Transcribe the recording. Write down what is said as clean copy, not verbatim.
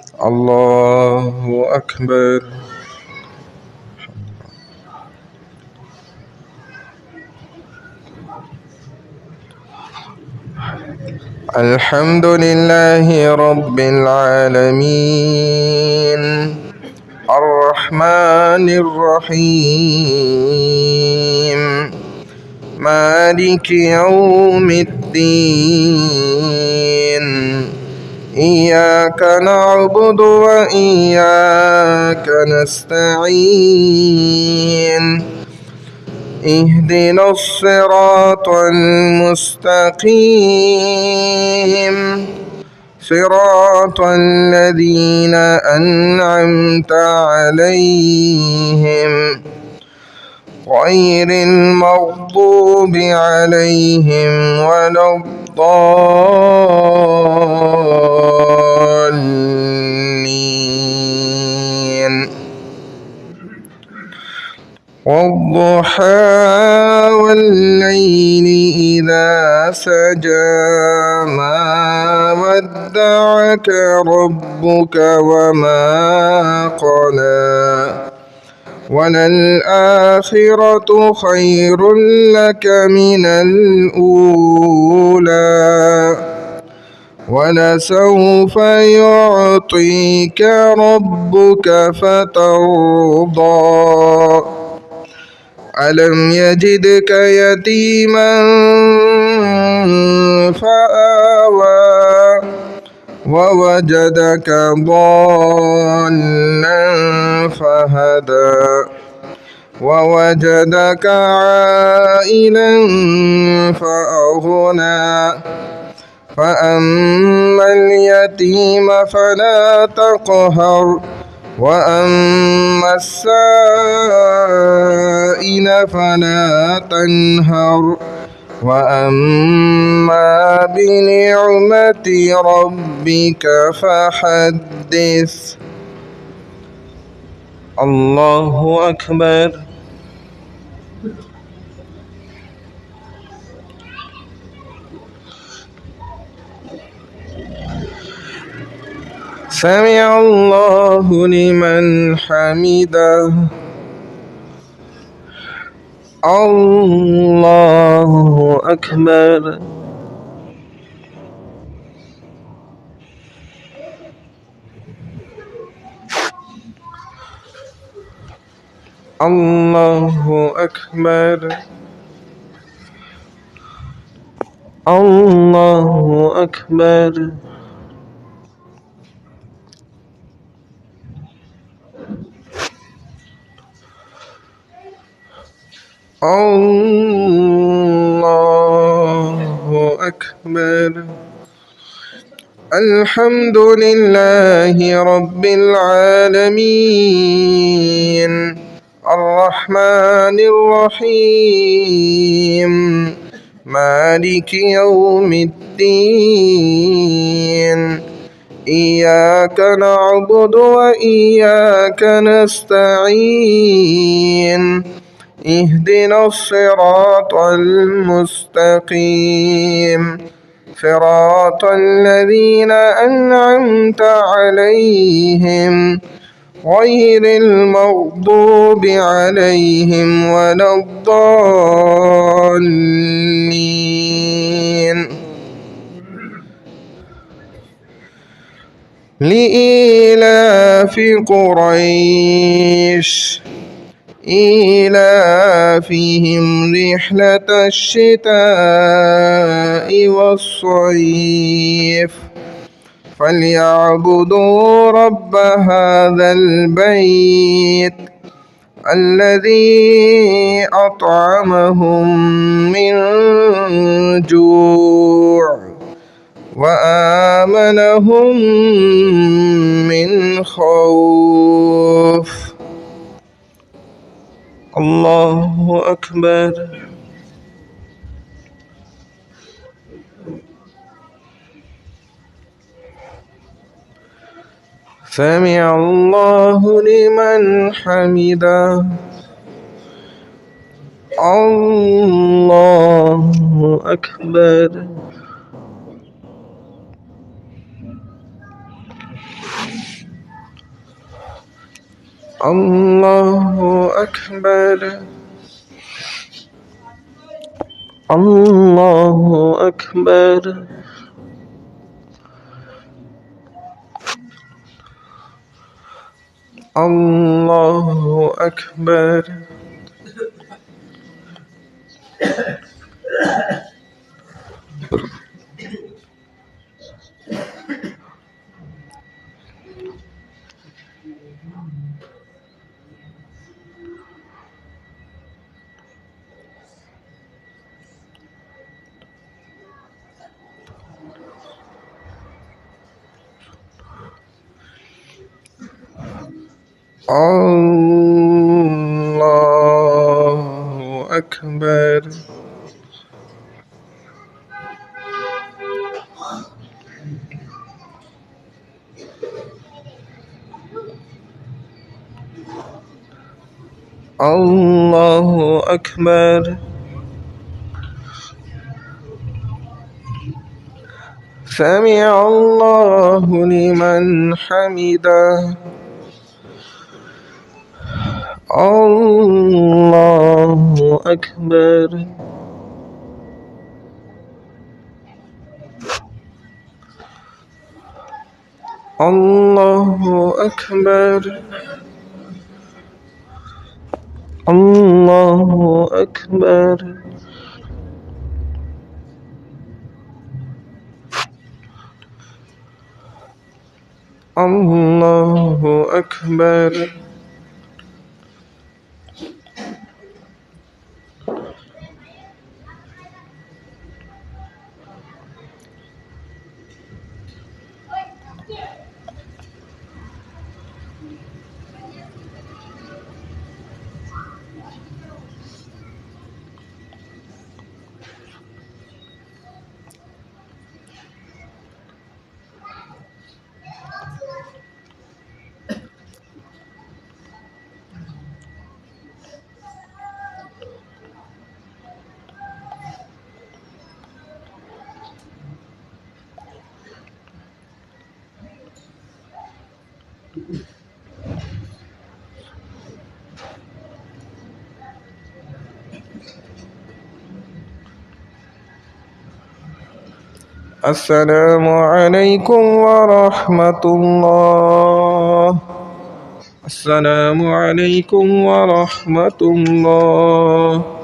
الله أكبر. الحمد لله رب العالمين الرحمن الرحيم مالك يوم الدين إياك نعبد وإياك نستعين اهدنا الصراط المستقيم صراط الذين أنعمت عليهم غير المغضوب عليهم ولا الضالين. والضحى والليل إذا سجى ما ودعك ربك وما قلى وللآخرة خير لك من الأولى ولسوف يعطيك ربك فترضى ألم يجدك يتيما فآوى ووجدك ضالا فهدى ووجدك عائلا فأغنى فأما اليتيم فلا تقهر وأما السائل فلا تنهر وأما بنعمة ربك فحدث. الله أكبر. سمع الله لمن حمده. الله أكبر. الله أكبر. الله أكبر. الله أكبر. الحمد لله رب العالمين الرحمن الرحيم مالك يوم الدين إياك نعبد وإياك نستعين اهدنا الصراط المستقيم صراط الذين أنعمت عليهم غير المغضوب عليهم ولا الضالين. لإيلاف قريش إيلافهم رحلة الشتاء والصيف فليعبدوا رب هذا البيت الذي أطعمهم من جوع وآمنهم من خوف. الله أكبر. سمع الله لمن حمده. الله أكبر. الله أكبر. الله أكبر. الله أكبر. الله أكبر. الله أكبر. سمع الله لمن حمده. الله أكبر. الله أكبر. الله أكبر. الله أكبر. السلام عليكم ورحمة الله. السلام عليكم ورحمة الله.